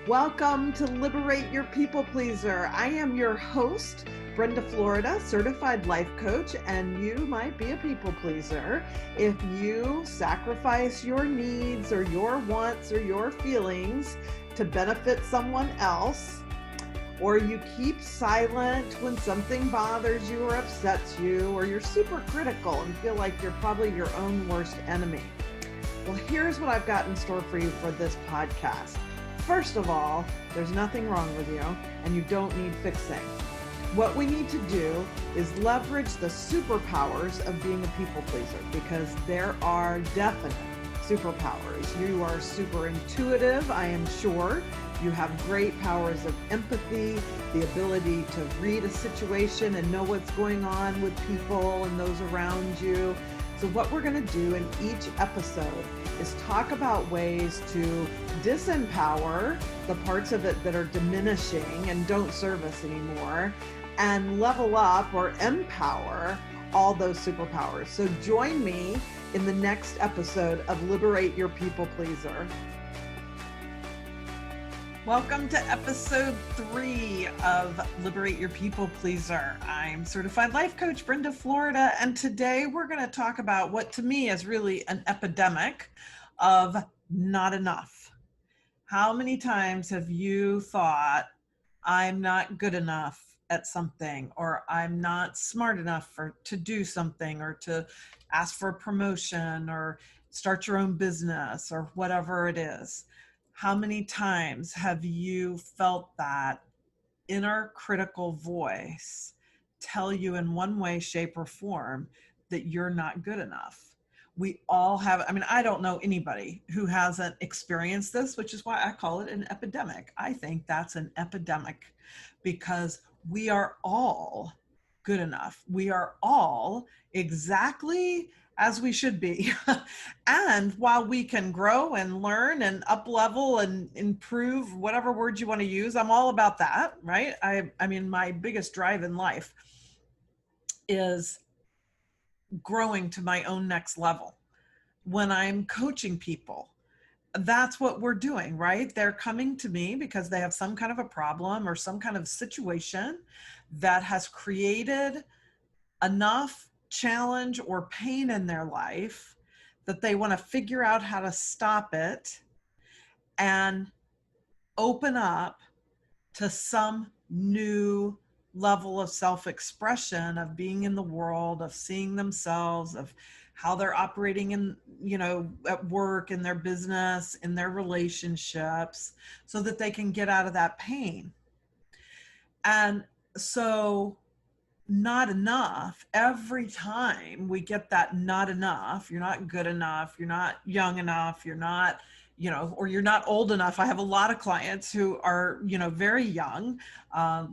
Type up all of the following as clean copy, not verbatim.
Welcome to Liberate Your People Pleaser. I am your host, Brenda Florida, certified life coach, and you might be a people pleaser if you sacrifice your needs or your wants or your feelings to benefit someone else, or you keep silent when something bothers you or upsets you, or you're super critical and feel like you're probably your own worst enemy. Well, here's what I've got in store for you for this podcast. First of all, there's nothing wrong with you and you don't need fixing. What we need to do is leverage the superpowers of being a people pleaser, because there are definite superpowers. You are super intuitive, I am sure. You have great powers of empathy, the ability to read a situation and know what's going on with people and those around you. So what we're going to do in each episode is talk about ways to disempower the parts of it that are diminishing and don't serve us anymore, and level up or empower all those superpowers. So join me in the next episode of Liberate Your People Pleaser. Welcome to episode 3 of Liberate Your People Pleaser. I'm certified life coach Brenda Florida, and today we're going to talk about what to me is really an epidemic of not enough. How many times have you thought, I'm not good enough at something, or I'm not smart enough to do something, or to ask for a promotion, or start your own business, or whatever it is? How many times have you felt that inner critical voice tell you in one way, shape, or form that you're not good enough? We all have. I mean, I don't know anybody who hasn't experienced this, which is why I call it an epidemic. I think that's an epidemic because we are all good enough. We are all exactly as we should be. And while we can grow and learn and up level and improve, whatever word you want to use, I'm all about that, right? I mean, my biggest drive in life is growing to my own next level. When I'm coaching people, that's what we're doing, right? They're coming to me because they have some kind of a problem or some kind of situation that has created enough challenge or pain in their life that they want to figure out how to stop it and open up to some new level of self-expression, of being in the world, of seeing themselves, of how they're operating in, at work, in their business, in their relationships, so that they can get out of that pain. And so not enough, every time we get that not enough, you're not good enough, you're not young enough, you're not, or you're not old enough. I have a lot of clients who are, very young,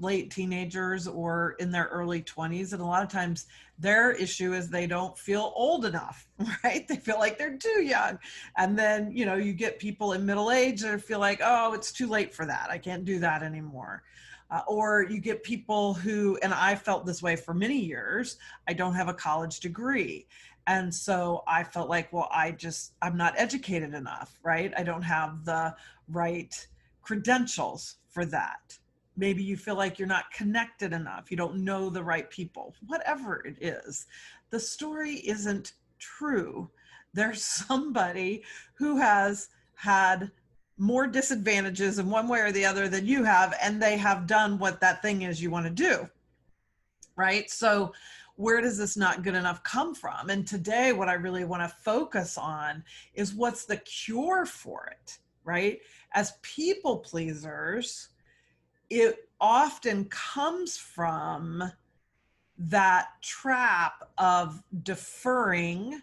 late teenagers or in their early 20s. And a lot of times their issue is they don't feel old enough, right? They feel like they're too young. And then, you get people in middle age that feel like, oh, it's too late for that. I can't do that anymore. Or you get people who, and I felt this way for many years, I don't have a college degree. And so I felt like, well, I'm not educated enough, right? I don't have the right credentials for that. Maybe you feel like you're not connected enough. You don't know the right people, whatever it is. The story isn't true. There's somebody who has had more disadvantages in one way or the other than you have, and they have done what that thing is you want to do, right? So where does this not good enough come from? And today what I really want to focus on is what's the cure for it, right? As people pleasers, it often comes from that trap of deferring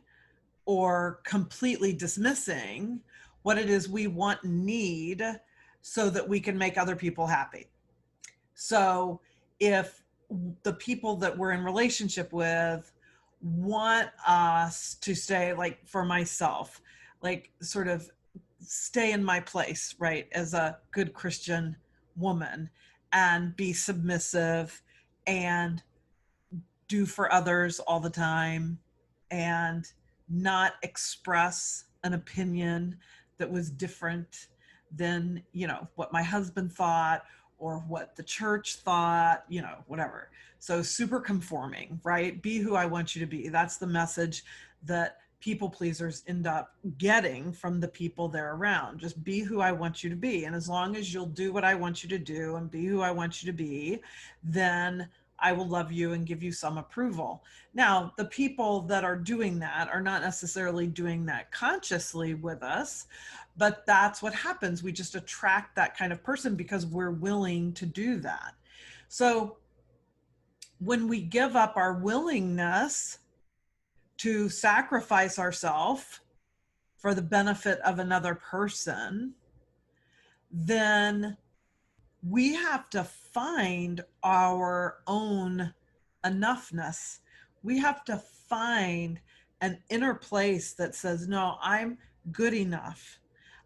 or completely dismissing what it is we want and need so that we can make other people happy. So if the people that we're in relationship with want us to stay, like for myself, like sort of stay in my place, right, as a good Christian woman, and be submissive and do for others all the time and not express an opinion that was different than, what my husband thought or what the church thought, whatever. So super conforming, right? Be who I want you to be. That's the message that people pleasers end up getting from the people they're around. Just be who I want you to be. And as long as you'll do what I want you to do and be who I want you to be, then I will love you and give you some approval. Now, the people that are doing that are not necessarily doing that consciously with us, but that's what happens. We just attract that kind of person because we're willing to do that. So when we give up our willingness to sacrifice ourselves for the benefit of another person, then we have to find our own enoughness. We have to find an inner place that says, no, I'm good enough.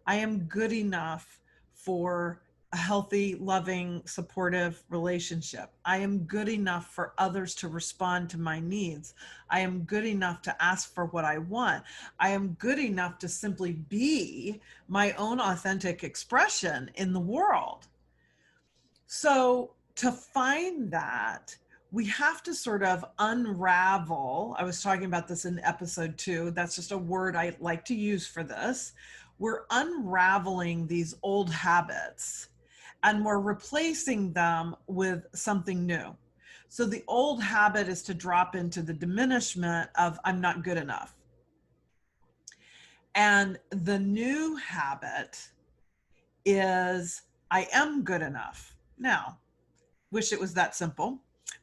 I am good enough for a healthy, loving, supportive relationship. I am good enough for others to respond to my needs. I am good enough to ask for what I want. I am good enough to simply be my own authentic expression in the world. So to find that, we have to sort of unravel. I was talking about this in episode 2. That's just a word I like to use for this. We're unraveling these old habits and we're replacing them with something new. So the old habit is to drop into the diminishment of I'm not good enough. And the new habit is I am good enough. Now, wish it was that simple,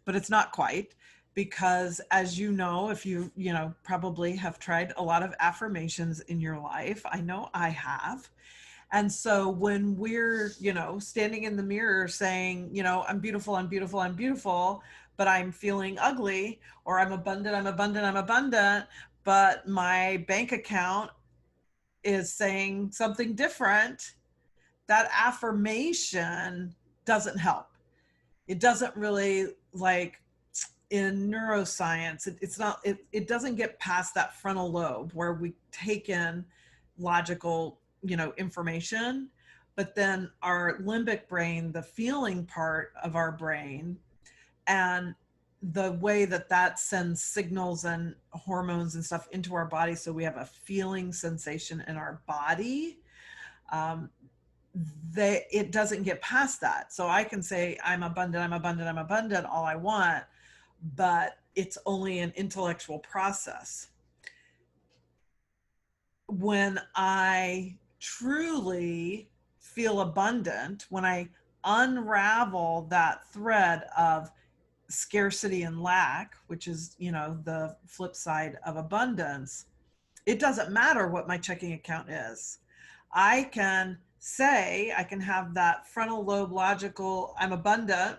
but it's not quite, because as you know, if you probably have tried a lot of affirmations in your life, I know I have. And so when we're, standing in the mirror saying, I'm beautiful, I'm beautiful, I'm beautiful, but I'm feeling ugly, or I'm abundant, I'm abundant, I'm abundant, but my bank account is saying something different, that affirmation doesn't help. It doesn't really, like in neuroscience, it doesn't get past that frontal lobe where we take in logical, information, but then our limbic brain, the feeling part of our brain, and the way that sends signals and hormones and stuff into our body, so we have a feeling sensation in our body, it doesn't get past that. So I can say I'm abundant, I'm abundant, I'm abundant all I want, but it's only an intellectual process. When I truly feel abundant, when I unravel that thread of scarcity and lack, which is, the flip side of abundance, it doesn't matter what my checking account is. I can have that frontal lobe logical, I'm abundant,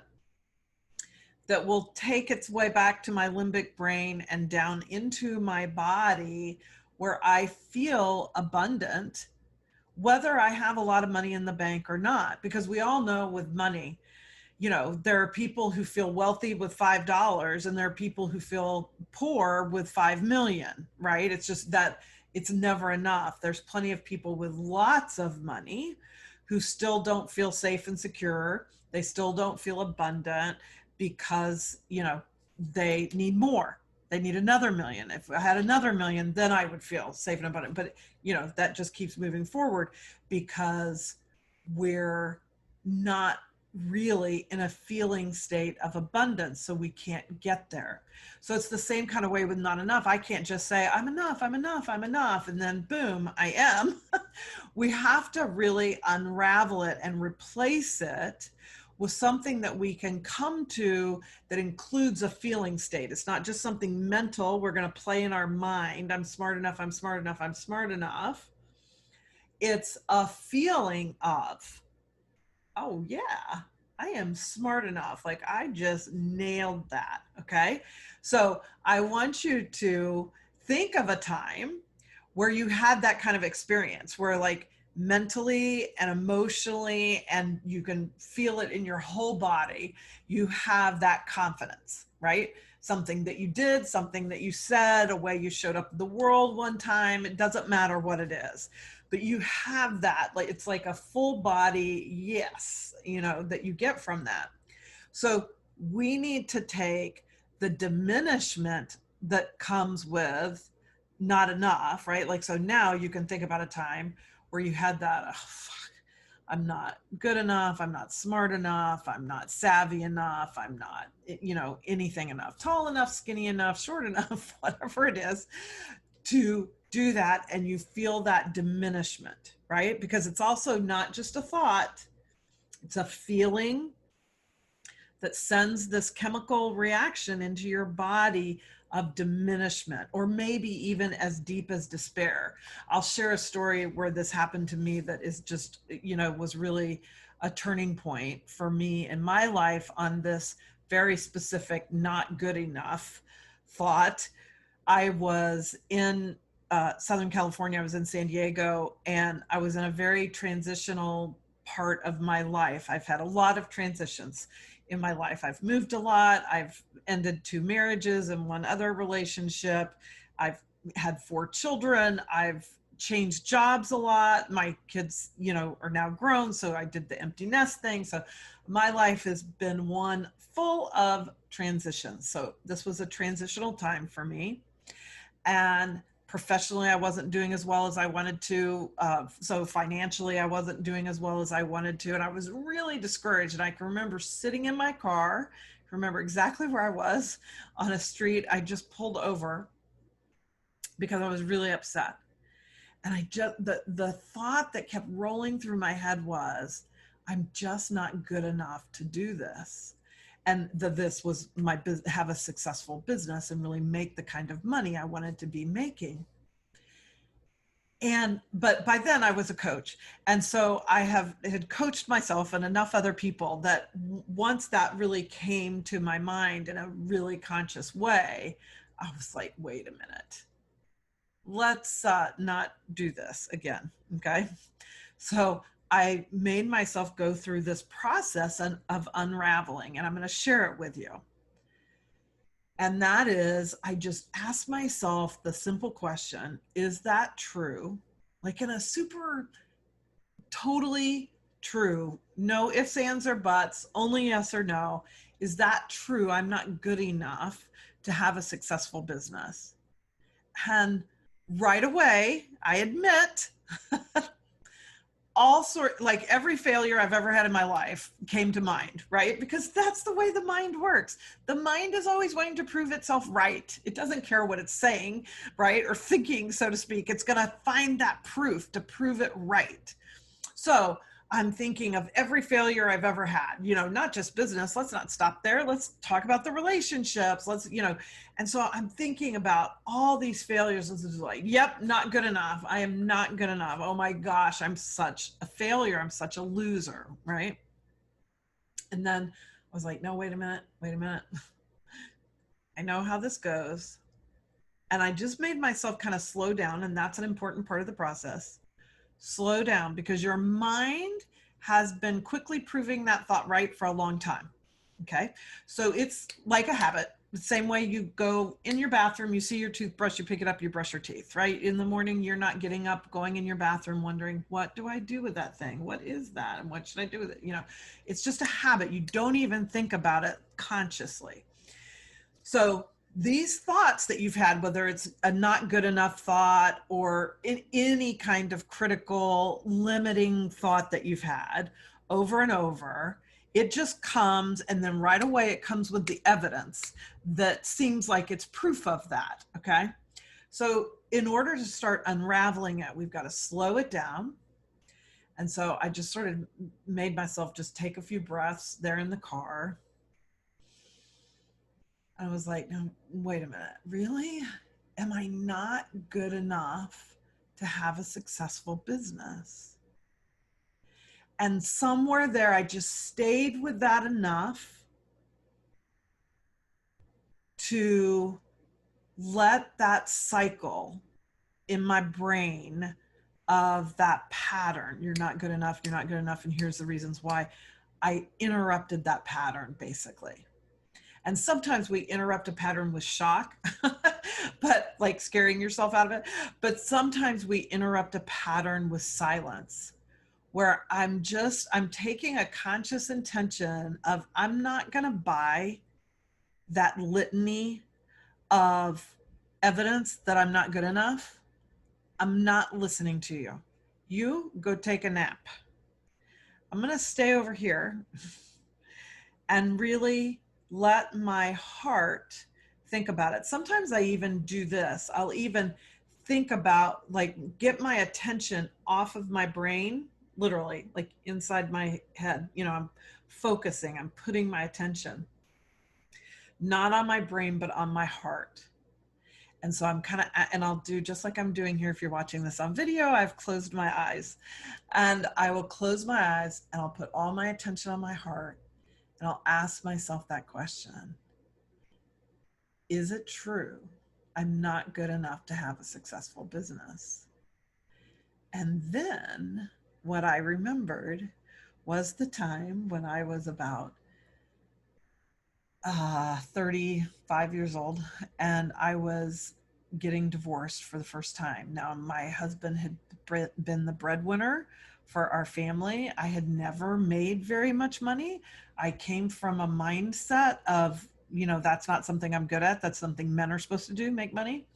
that will take its way back to my limbic brain and down into my body, where I feel abundant, whether I have a lot of money in the bank or not. Because we all know with money, there are people who feel wealthy with $5 and there are people who feel poor with 5 million, right? It's just that it's never enough. There's plenty of people with lots of money who still don't feel safe and secure. They still don't feel abundant because, they need more. They need another million. If I had another million, then I would feel safe and abundant. But, that just keeps moving forward because we're not really in a feeling state of abundance, so we can't get there. So it's the same kind of way with not enough. I can't just say I'm enough, I'm enough, I'm enough, and then boom, I am. We have to really unravel it and replace it with something that we can come to that includes a feeling state. It's not just something mental we're going to play in our mind, I'm smart enough, I'm smart enough, I'm smart enough. It's a feeling of, oh yeah, I am smart enough. Like I just nailed that. Okay. So I want you to think of a time where you had that kind of experience where, like, mentally and emotionally, and you can feel it in your whole body, you have that confidence, right? Something that you did, something that you said, a way you showed up in the world one time. It doesn't matter what it is, but you have that, like, it's like a full body yes, that you get from that. So we need to take the diminishment that comes with not enough, right? Like, so now you can think about a time where you had that, oh, fuck, I'm not good enough, I'm not smart enough, I'm not savvy enough, I'm not, anything enough, tall enough, skinny enough, short enough, whatever it is, to do that. And you feel that diminishment, right? Because it's also not just a thought, it's a feeling that sends this chemical reaction into your body of diminishment, or maybe even as deep as despair. I'll share a story where this happened to me that is just, was really a turning point for me in my life on this very specific not good enough thought. I was in Southern California, I was in San Diego, and I was in a very transitional part of my life. I've had a lot of transitions in my life. I've moved a lot. I've ended 2 marriages and 1 other relationship. I've had 4 children. I've changed jobs a lot. My kids, are now grown. So I did the empty nest thing. So my life has been one full of transitions. So this was a transitional time for me. And professionally, I wasn't doing as well as I wanted to. So financially, I wasn't doing as well as I wanted to. And I was really discouraged. And I can remember sitting in my car, remember exactly where I was on a street. I just pulled over because I was really upset. And the thought that kept rolling through my head was, I'm just not good enough to do this. And this was have a successful business and really make the kind of money I wanted to be making. But by then I was a coach. And so I had coached myself and enough other people that once that really came to my mind in a really conscious way, I was like, wait a minute, let's not do this again. Okay. So I made myself go through this process of unraveling, and I'm going to share it with you. And that is, I just asked myself the simple question, is that true? Like in a super totally true, no ifs, ands, or buts, only yes or no. Is that true? I'm not good enough to have a successful business. And right away, I admit, like every failure I've ever had in my life came to mind, right? Because that's the way the mind works. The mind is always wanting to prove itself right. It doesn't care what it's saying, right? Or thinking, so to speak. It's going to find that proof to prove it right. So I'm thinking of every failure I've ever had, not just business. Let's not stop there. Let's talk about the relationships. And so I'm thinking about all these failures. This is like, yep, not good enough. I am not good enough. Oh my gosh, I'm such a failure. I'm such a loser, right? And then I was like, no, wait a minute. I know how this goes. And I just made myself kind of slow down. And that's an important part of the process. Slow down, because your mind has been quickly proving that thought right for a long time. Okay. So it's like a habit. The same way you go in your bathroom, you see your toothbrush, you pick it up, you brush your teeth, right? In the morning, you're not getting up, going in your bathroom, wondering, what do I do with that thing? What is that? And what should I do with it? It's just a habit. You don't even think about it consciously. So these thoughts that you've had, whether it's a not good enough thought or in any kind of critical, limiting thought that you've had over and over, it just comes, and then right away it comes with the evidence that seems like it's proof of that, okay? So in order to start unraveling it, we've got to slow it down. And so I just sort of made myself just take a few breaths there in the car. I was like, no, wait a minute, really? Am I not good enough to have a successful business? And somewhere there, I just stayed with that enough to let that cycle in my brain of that pattern, you're not good enough, you're not good enough, and here's the reasons why. I interrupted that pattern, basically. And sometimes we interrupt a pattern with shock, but like scaring yourself out of it. But sometimes we interrupt a pattern with silence, where I'm taking a conscious intention of, I'm not going to buy that litany of evidence that I'm not good enough. I'm not listening to you. You go take a nap. I'm going to stay over here and really let my heart think about it. Sometimes I even do this. I'll even think about, like, get my attention off of my brain, literally, like inside my head. I'm focusing, I'm putting my attention not on my brain, but on my heart. And so I'm and I'll do just like I'm doing here. If you're watching this on video, I've closed my eyes, and I will close my eyes and I'll put all my attention on my heart, and I'll ask myself that question: is it true I'm not good enough to have a successful business? And then what I remembered was the time when I was about 35 years old, and I was getting divorced for the first time. Now, my husband had been the breadwinner for our family. I had never made very much money. I came from a mindset of, that's not something I'm good at. That's something men are supposed to do, make money.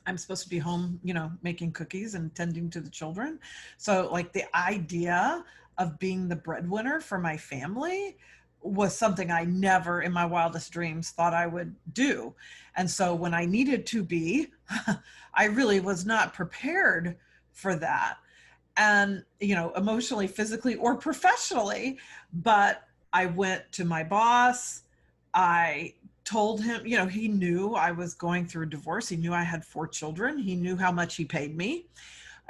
I'm supposed to be home, making cookies and tending to the children. So like the idea of being the breadwinner for my family was something I never in my wildest dreams thought I would do. And so when I needed to be, I really was not prepared for that. And, emotionally, physically, or professionally. But I went to my boss. I told him, he knew I was going through a divorce. He knew I had 4 children. He knew how much he paid me.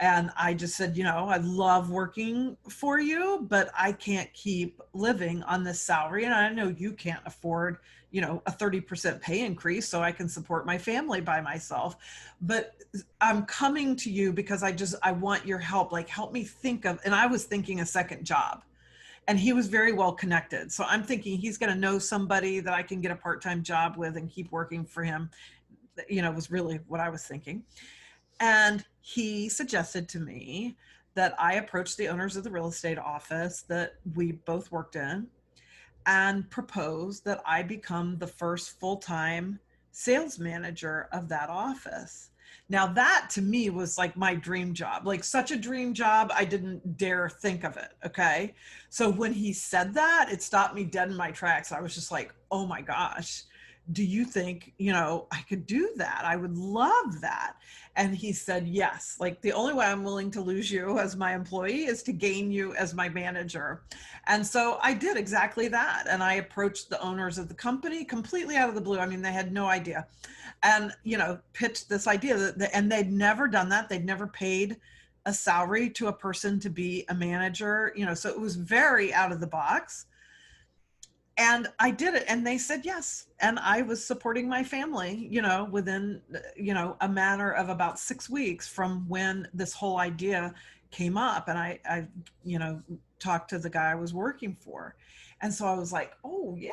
And I just said, I love working for you, but I can't keep living on this salary. And I know you can't afford, a 30% pay increase so I can support my family by myself. But I'm coming to you because I want your help. Like, help me think of, and I was thinking a second job. And he was very well connected. So I'm thinking he's going to know somebody that I can get a part-time job with and keep working for him. Was really what I was thinking. And he suggested to me that I approach the owners of the real estate office that we both worked in and propose that I become the first full-time sales manager of that office. Now that to me was like my dream job, like such a dream job, I didn't dare think of it. Okay. So when he said that, it stopped me dead in my tracks. I was just like, oh my gosh, do you think, I could do that? I would love that. And he said, yes, like the only way I'm willing to lose you as my employee is to gain you as my manager. And so I did exactly that. And I approached the owners of the company completely out of the blue. I mean, they had no idea. And, pitched this idea and they'd never done that. They'd never paid a salary to a person to be a manager, so it was very out of the box. And I did it, and they said yes. And I was supporting my family, within, a matter of about 6 weeks from when this whole idea came up. And I talked to the guy I was working for. And so I was like, oh yeah,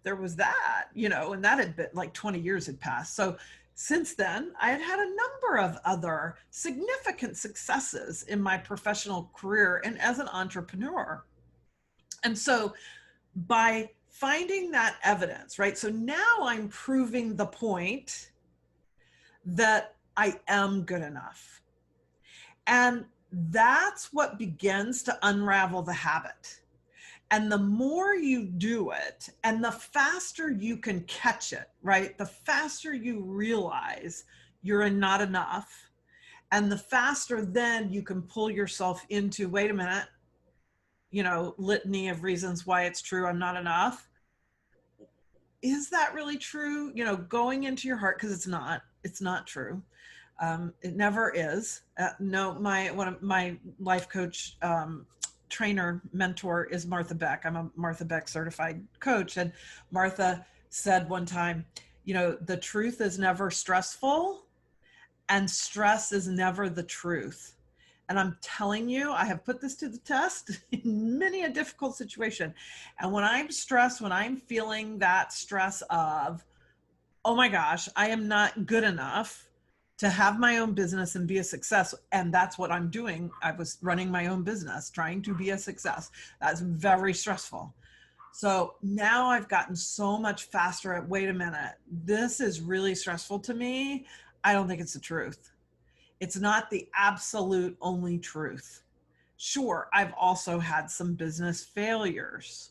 there was that, and that had been like 20 years had passed. So since then, I had had a number of other significant successes in my professional career and as an entrepreneur. And so by finding that evidence, right? So now I'm proving the point that I am good enough. And that's what begins to unravel the habit. And the more you do it, and the faster you can catch it, right? The faster you realize you're not enough. And the faster then you can pull yourself into, wait a minute, litany of reasons why it's true I'm not enough. Is that really true? Going into your heart, because it's not true. It never is. No, one of my life coach, trainer, mentor is Martha Beck. I'm a Martha Beck certified coach. And Martha said one time, the truth is never stressful and stress is never the truth. And I'm telling you, I have put this to the test in many a difficult situation. And when I'm stressed, when I'm feeling that stress of, oh my gosh, I am not good enough to have my own business and be a success. And that's what I'm doing. I was running my own business, trying to be a success. That's very stressful. So now I've gotten so much faster at, wait a minute, this is really stressful to me. I don't think it's the truth. It's not the absolute only truth. Sure, I've also had some business failures,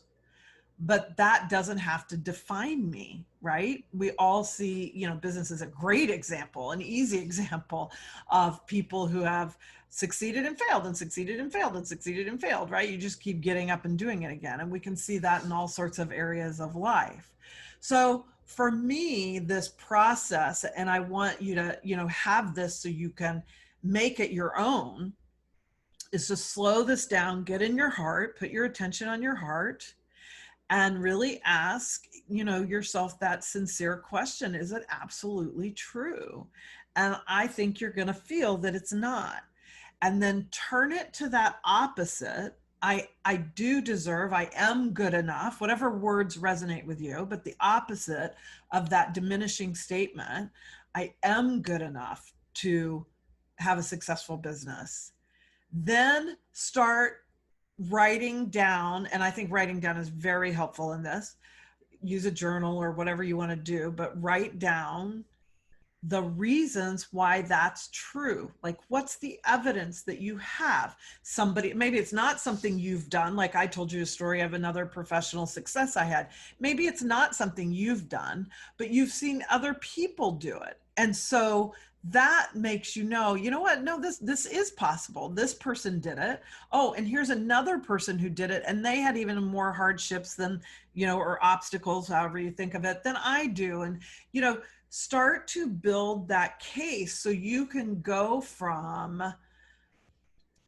but that doesn't have to define me, right? We all see, business is a great example, an easy example of people who have succeeded and failed and succeeded and failed and succeeded and failed, right? You just keep getting up and doing it again. And we can see that in all sorts of areas of life. So for me, this process, and I want you to, have this so you can make it your own, is to slow this down, get in your heart, put your attention on your heart, and really ask, yourself that sincere question. Is it absolutely true? And I think you're going to feel that it's not. And then turn it to that opposite. I do deserve, I am good enough, whatever words resonate with you, but the opposite of that diminishing statement, I am good enough to have a successful business. Then start writing down, and I think writing down is very helpful in this. Use a journal or whatever you want to do, but write down the reasons why that's true. Like, what's the evidence that you have? Somebody, maybe it's not something you've done. Like I told you a story of another professional success I had. Maybe it's not something you've done, but you've seen other people do it. And so that makes you know what? No, this is possible. This person did it. Oh, and here's another person who did it, and they had even more hardships than, or obstacles, however you think of it, than I do. And, start to build that case so you can go from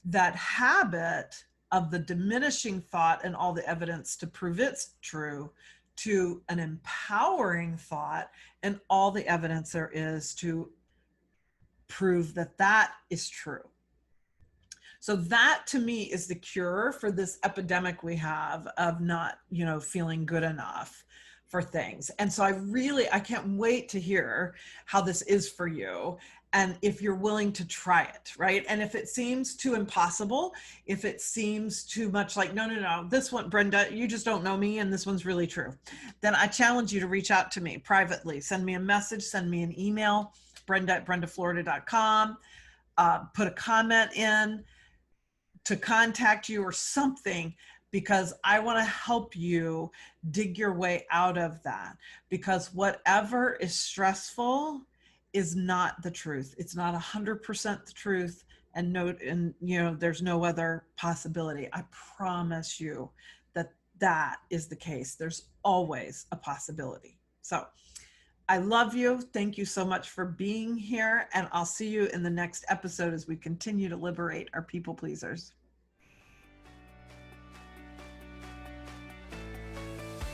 that habit of the diminishing thought and all the evidence to prove it's true to an empowering thought and all the evidence there is to prove that that is true. So that to me is the cure for this epidemic we have of not, feeling good enough for things. And so I can't wait to hear how this is for you. And if you're willing to try it, right? And if it seems too impossible, if it seems too much like, no, this one, Brenda, you just don't know me and this one's really true, then I challenge you to reach out to me privately. Send me a message, send me an email, brenda@brendaflorida.com, put a comment in to contact you or something, because I want to help you dig your way out of that. Because whatever is stressful is not the truth. It's not 100% the truth. And there's no other possibility. I promise you that is the case. There's always a possibility. So I love you. Thank you so much for being here. And I'll see you in the next episode as we continue to liberate our people pleasers.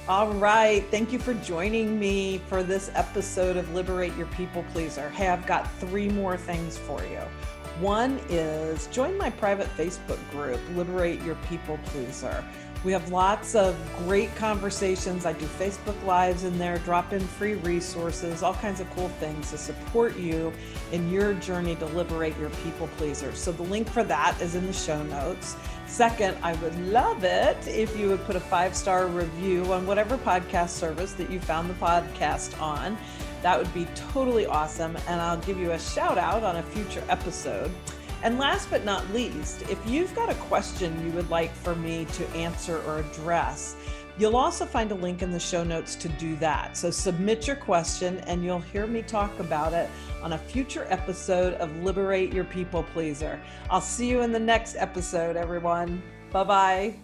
All right. Thank you for joining me for this episode of Liberate Your People Pleaser. Hey, I've got 3 more things for you. One is join my private Facebook group, Liberate Your People Pleaser. We have lots of great conversations. I do Facebook Lives in there, drop in free resources, all kinds of cool things to support you in your journey to liberate your people pleaser. So the link for that is in the show notes. Second, I would love it if you would put a 5-star review on whatever podcast service that you found the podcast on. That would be totally awesome. And I'll give you a shout out on a future episode. And last but not least, if you've got a question you would like for me to answer or address, you'll also find a link in the show notes to do that. So submit your question and you'll hear me talk about it on a future episode of Liberate Your People Pleaser. I'll see you in the next episode, everyone. Bye-bye.